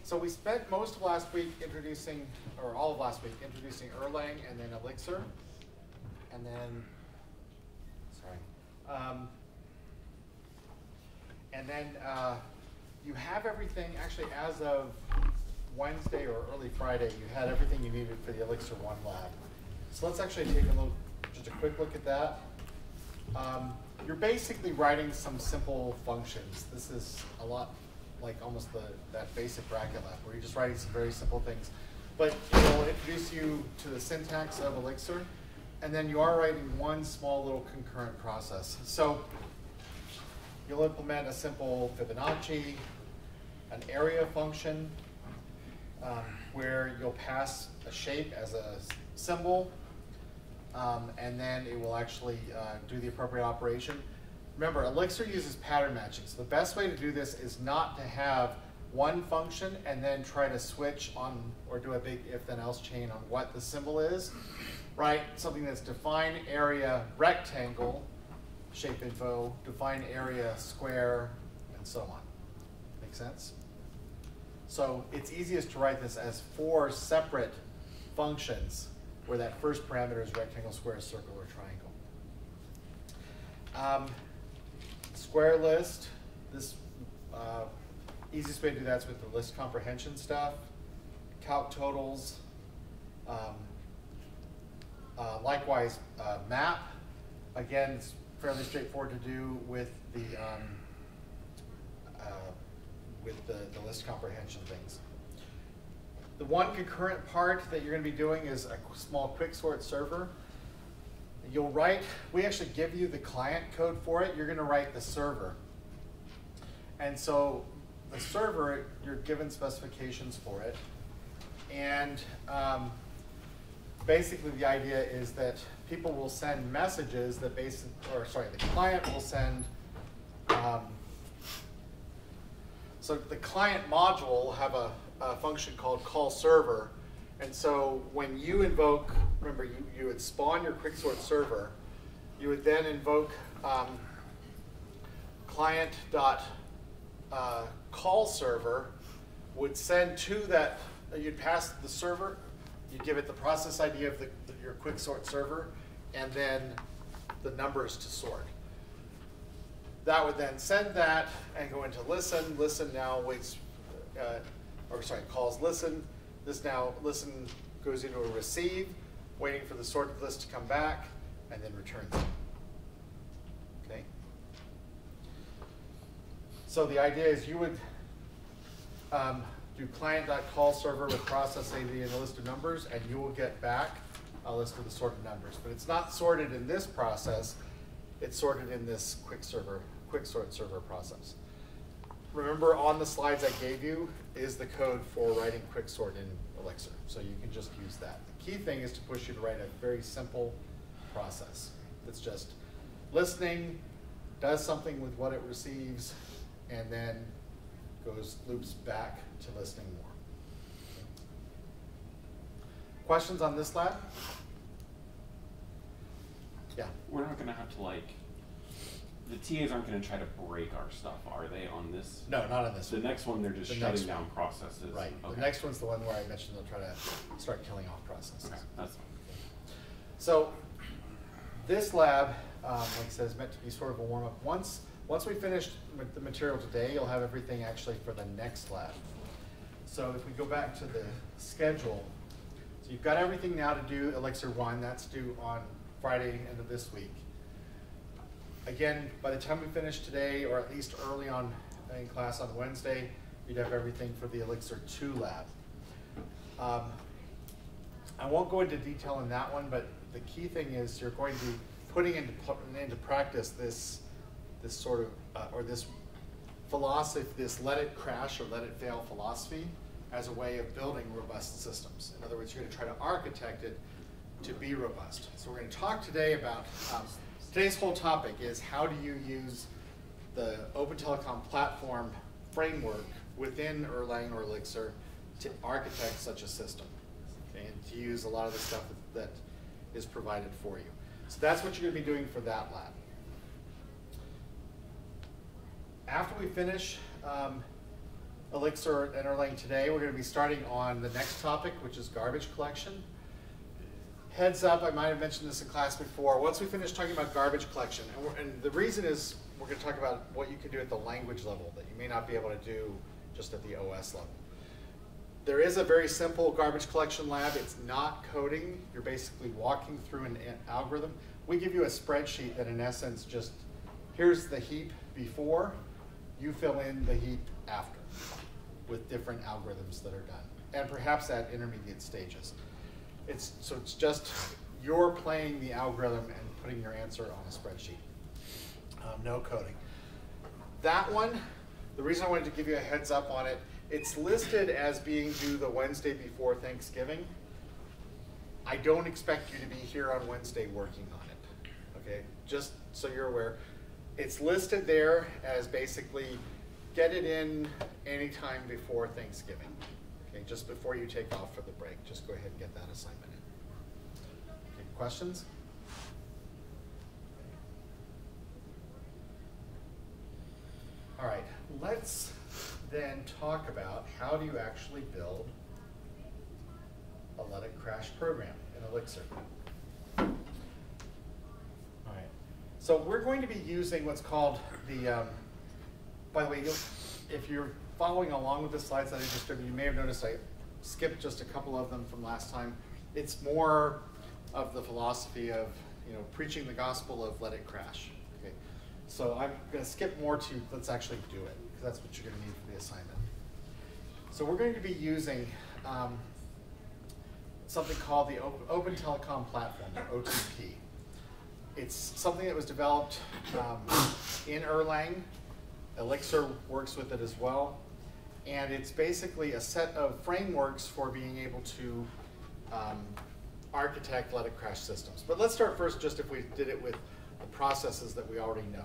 So we spent most of last week introducing, or all of last week, introducing Erlang and then Elixir. And then, you have everything, actually as of Wednesday or early Friday, you had everything you needed for the Elixir 1 lab. So let's actually take just a quick look at that. You're basically writing some simple functions. This is a lot like almost that basic bracket lab where you're just writing some very simple things. But it will introduce you to the syntax of Elixir, and then you are writing one small little concurrent process. So you'll implement a simple Fibonacci, an area function, where you'll pass a shape as a symbol, and then it will actually do the appropriate operation. Remember, Elixir uses pattern matching, so the best way to do this is not to have one function and then try to switch on or do a big if-then-else chain on what the symbol is. Right? Something that's define area rectangle, shape info, define area square, and so on. Make sense? So it's easiest to write this as 4 separate functions where that first parameter is rectangle, square, circle, or triangle. Square list, this easiest way to do that is with the list comprehension stuff. Calc totals. Likewise, map. Again, it's fairly straightforward to do with the list comprehension things. The one concurrent part that you're going to be doing is a small quicksort server. You'll write, we actually give you the client code for it. You're going to write the server. And so the server, you're given specifications for it. And basically the idea is that people will send messages that the client will send, so the client module will have a function called call server. And so when you invoke, remember you would spawn your quicksort server, you would then invoke client.call server would send to that, you'd pass the server, you'd give it the process ID of your quicksort server, and then the numbers to sort. That would then send that and go into listen. Listen now waits, calls listen. Listen goes into a receive, waiting for the sorted list to come back, and then returns it. Okay? So the idea is you would do client.call server with process ID and a list of numbers, and you will get back a list of the sorted numbers. But it's not sorted in this process, it's sorted in this quicksort server process. Remember, on the slides I gave you is the code for writing quicksort in Elixir, so you can just use that. The key thing is to push you to write a very simple process. It's just listening, does something with what it receives, and then loops back to listening more. Questions on this lab? Yeah. We're not going to have to the TAs aren't going to try to break our stuff, are they, on this? No, not on this the one. The next one, they're just shutting down processes. Right. Okay. The next one's the one where I mentioned they'll try to start killing off processes. Okay, that's fine. So this lab, like I said, is meant to be sort of a warm-up. Once we finish with the material today, you'll have everything actually for the next lab. So if we go back to the schedule, so you've got everything now to do Elixir 1. That's due on Friday, end of this week. Again, by the time we finish today, or at least early on in class on Wednesday, you'd have everything for the Elixir 2 lab. I won't go into detail on that one, but the key thing is you're going to be putting into practice this sort of, or this philosophy, this let it crash or let it fail philosophy as a way of building robust systems. In other words, you're going to try to architect it to be robust. So we're going to talk today about, today's whole topic is how do you use the Open Telecom platform framework within Erlang or Elixir to architect such a system, okay, and to use a lot of the stuff that is provided for you. So that's what you're going to be doing for that lab. After we finish, Elixir and Erlang today. We're going to be starting on the next topic, which is garbage collection. Heads up, I might have mentioned this in class before. Once we finish talking about garbage collection, and the reason is we're going to talk about what you can do at the language level that you may not be able to do just at the OS level. There is a very simple garbage collection lab. It's not coding. You're basically walking through an algorithm. We give you a spreadsheet that in essence just, here's the heap before, you fill in the heap after with different algorithms that are done, and perhaps at intermediate stages. So it's just you're playing the algorithm and putting your answer on a spreadsheet. No coding. That one, the reason I wanted to give you a heads up on it, it's listed as being due the Wednesday before Thanksgiving. I don't expect you to be here on Wednesday working on it, okay? Just so you're aware. It's listed there as basically get it in anytime before Thanksgiving. Okay, just before you take off for the break, just go ahead and get that assignment in. Okay, questions? All right, let's then talk about how do you actually build a Let It Crash program in Elixir. All right, so we're going to be using what's called the, by the way, if you're following along with the slides that I distributed, you may have noticed I skipped just a couple of them from last time. It's more of the philosophy of, preaching the gospel of let it crash. Okay, so I'm going to skip more to let's actually do it, because that's what you're going to need for the assignment. So we're going to be using something called the Open Telecom Platform, or OTP. It's something that was developed in Erlang. Elixir works with it as well. And it's basically a set of frameworks for being able to architect let it crash systems. But let's start first just if we did it with the processes that we already know.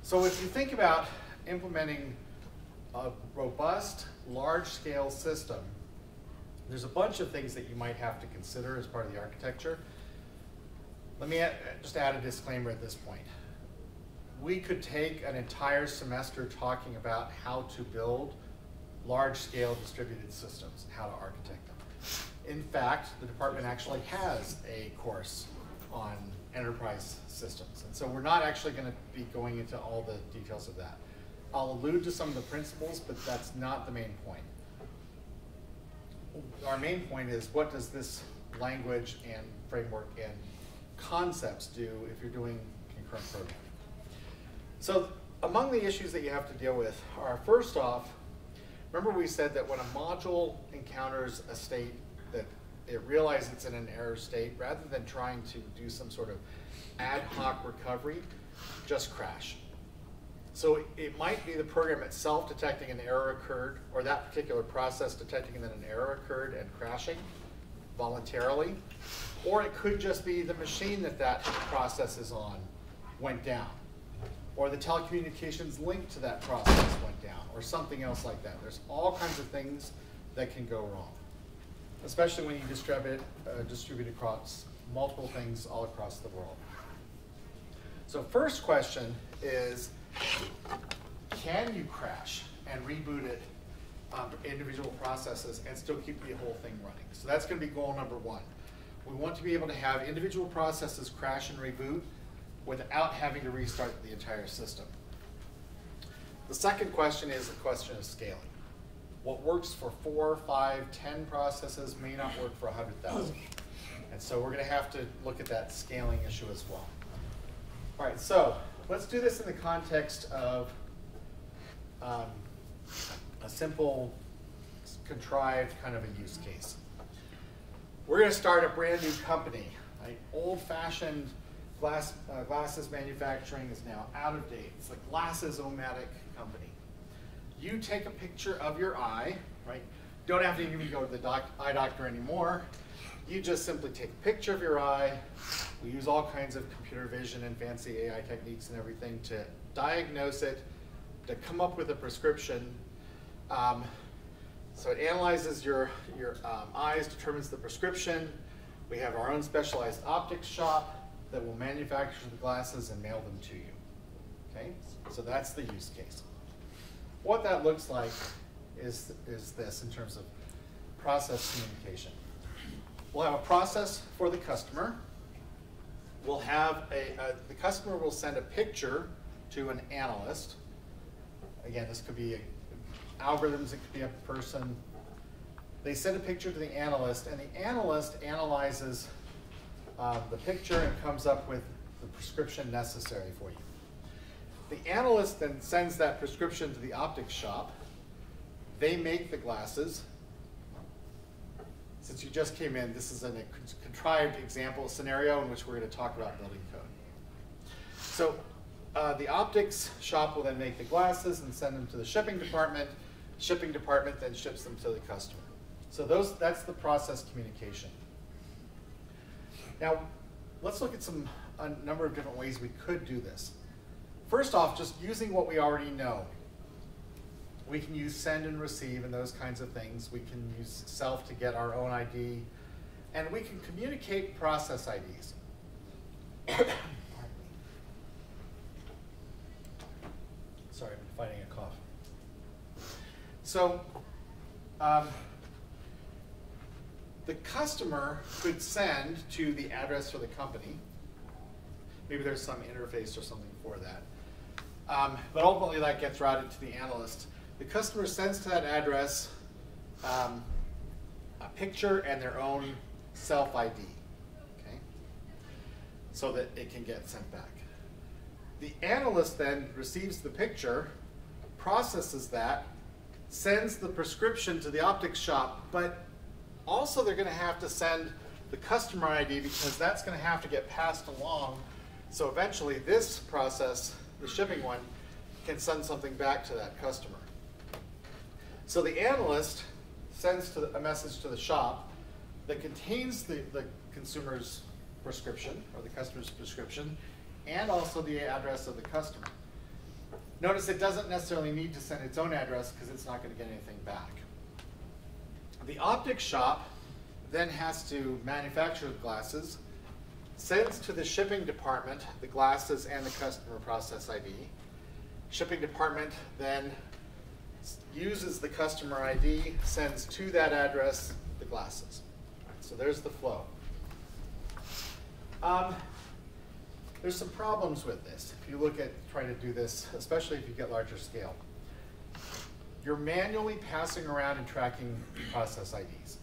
So if you think about implementing a robust, large-scale system, there's a bunch of things that you might have to consider as part of the architecture. Let me just add a disclaimer at this point. We could take an entire semester talking about how to build large-scale distributed systems, and how to architect them. In fact, the department actually has a course on enterprise systems, and so we're not actually going to be going into all the details of that. I'll allude to some of the principles, but that's not the main point. Our main point is, what does this language and framework and concepts do if you're doing concurrent programming? So among the issues that you have to deal with are, first off, remember we said that when a module encounters a state that it realizes it's in an error state, rather than trying to do some sort of ad hoc recovery, just crash. So it might be the program itself detecting an error occurred, or that particular process detecting that an error occurred and crashing voluntarily, or it could just be the machine that that process is on went down, or the telecommunications link to that process went down, or something else like that. There's all kinds of things that can go wrong, especially when you distribute across multiple things all across the world. So first question is, can you crash and reboot it individual processes and still keep the whole thing running? So that's going to be goal number one. We want to be able to have individual processes crash and reboot without having to restart the entire system. The second question is a question of scaling. What works for 4, 5, 10 processes may not work for 100,000. And so we're going to have to look at that scaling issue as well. All right, so let's do this in the context of a simple, contrived kind of a use case. We're going to start a brand new company. Right? Old-fashioned glasses manufacturing is now out of date. It's the Glasses-O-Matic company. You take a picture of your eye, right? Don't have to even go to the eye doctor anymore. You just simply take a picture of your eye. We use all kinds of computer vision and fancy AI techniques and everything to diagnose it, to come up with a prescription. So it analyzes your eyes, determines the prescription. We have our own specialized optics shop that will manufacture the glasses and mail them to you. Okay, so that's the use case. what that looks like is this in terms of process communication. We'll have a process for the customer. We'll have the customer will send a picture to an analyst. Again, this could be algorithms, it could be a person. They send a picture to the analyst, and the analyst analyzes the picture and comes up with the prescription necessary for you. The analyst then sends that prescription to the optics shop. They make the glasses. Since you just came in, this is a contrived example scenario in which we're going to talk about building code. So the optics shop will then make the glasses and send them to the shipping department. Shipping department then ships them to the customer. So that's the process communication. Now, let's look at a number of different ways we could do this. First off, just using what we already know. We can use send and receive and those kinds of things. We can use self to get our own ID. And we can communicate process IDs. Sorry, I'm fighting a cough. So, the customer could send to the address for the company. Maybe there's some interface or something for that. But ultimately that gets routed to the analyst. The customer sends to that address a picture and their own self-ID, okay? So that it can get sent back. The analyst then receives the picture, processes that, sends the prescription to the optics shop, but also they're going to have to send the customer ID because that's going to have to get passed along. So eventually this process, the shipping one, can send something back to that customer. So the analyst sends a message to the shop that contains the consumer's prescription or the customer's prescription and also the address of the customer. Notice it doesn't necessarily need to send its own address because it's not going to get anything back. The optics shop then has to manufacture the glasses, sends to the shipping department the glasses and the customer process ID. Shipping department then uses the customer ID, sends to that address the glasses. So there's the flow. There's some problems with this. If you look at trying to do this, especially if you get larger scale. You're manually passing around and tracking process IDs.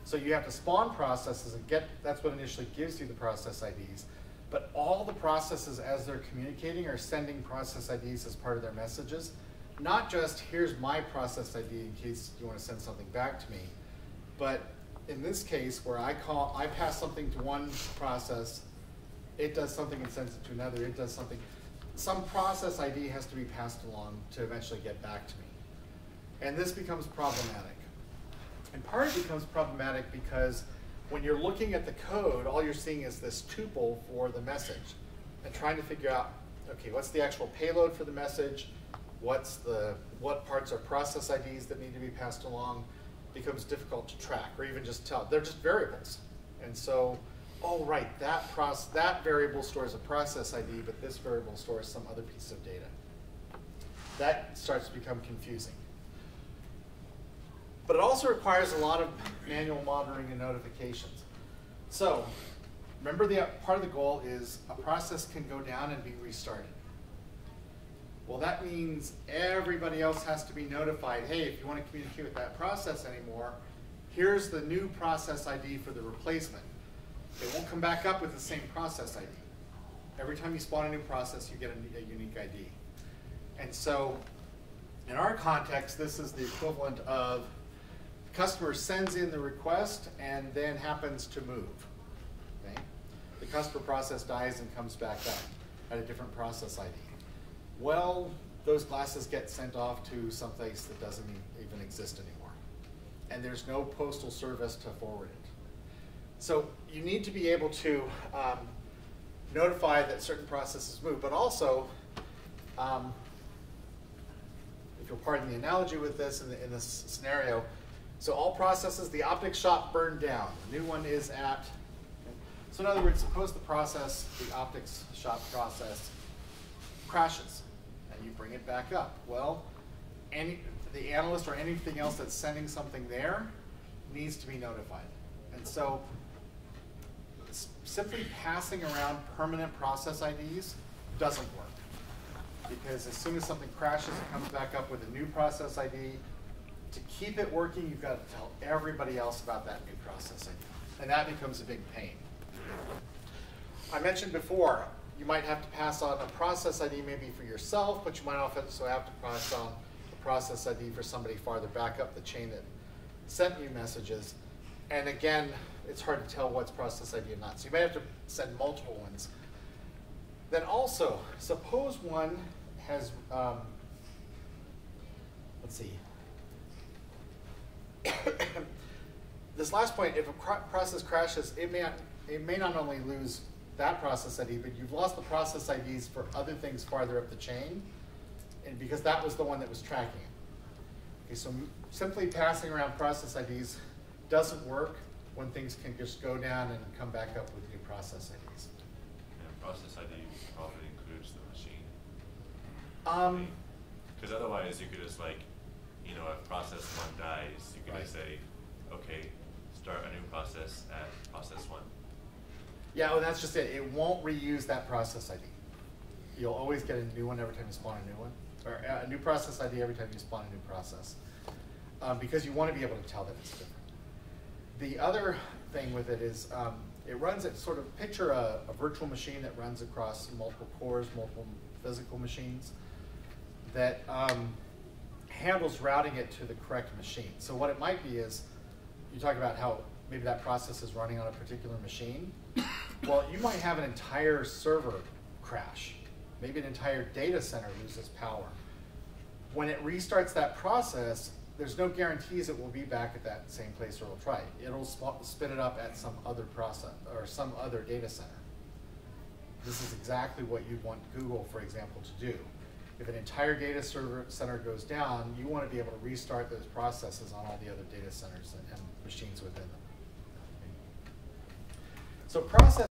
So you have to spawn processes and that's what initially gives you the process IDs. But all the processes as they're communicating are sending process IDs as part of their messages. Not just, here's my process ID in case you want to send something back to me. But in this case, where I pass something to one process, it does something and sends it to another, it does something. Some process ID has to be passed along to eventually get back to me. And this becomes problematic. And part of it becomes problematic because when you're looking at the code, all you're seeing is this tuple for the message and trying to figure out, okay, what's the actual payload for the message? What parts are process IDs that need to be passed along? Becomes difficult to track or even just tell. They're just variables. And so, oh right, that variable stores a process ID, but this variable stores some other piece of data. That starts to become confusing. But it also requires a lot of manual monitoring and notifications. So remember, part of the goal is a process can go down and be restarted. Well, that means everybody else has to be notified, hey, if you want to communicate with that process anymore, here's the new process ID for the replacement. It won't come back up with the same process ID. Every time you spawn a new process, you get a unique ID. And so in our context, this is the equivalent of customer sends in the request and then happens to move. Okay? The customer process dies and comes back up at a different process ID. Well, those glasses get sent off to someplace that doesn't even exist anymore. And there's no postal service to forward it. So you need to be able to notify that certain processes move, but also, if you'll pardon the analogy with this in this scenario, so all processes, the optics shop burned down. The new one is at, so in other words, suppose the process, the optics shop process, crashes, and you bring it back up. Well, the analyst or anything else that's sending something there needs to be notified. And so simply passing around permanent process IDs doesn't work. Because as soon as something crashes, it comes back up with a new process ID. To keep it working, you've got to tell everybody else about that new process ID. And that becomes a big pain. I mentioned before, you might have to pass on a process ID maybe for yourself, but you might also have to pass on a process ID for somebody farther back up the chain that sent you messages. And again, it's hard to tell what's process ID and not. So you may have to send multiple ones. Then also, suppose one has, let's see. This last point, if a process crashes, it may not only lose that process ID, but you've lost the process IDs for other things farther up the chain, and because that was the one that was tracking it. Okay, so simply passing around process IDs doesn't work when things can just go down and come back up with new process IDs. And process ID probably includes the machine. Because otherwise you could just like, you know, if process 1 dies, you could just say, okay, start a new process at process 1. Yeah, well, that's just it. It won't reuse that process ID. You'll always get a new one every time you spawn a new one, or a new process ID every time you spawn a new process, because you want to be able to tell that it's different. The other thing with it is it runs at sort of picture a virtual machine that runs across multiple cores, multiple physical machines that handles routing it to the correct machine. So what it might be is you talk about how maybe that process is running on a particular machine. Well, you might have an entire server crash. Maybe an entire data center loses power. When it restarts that process, there's no guarantees it will be back at that same place or it'll try. It'll spin it up at some other process or some other data center. This is exactly what you'd want Google, for example, to do. If an entire data center goes down, you want to be able to restart those processes on all the other data centers and machines within them. So process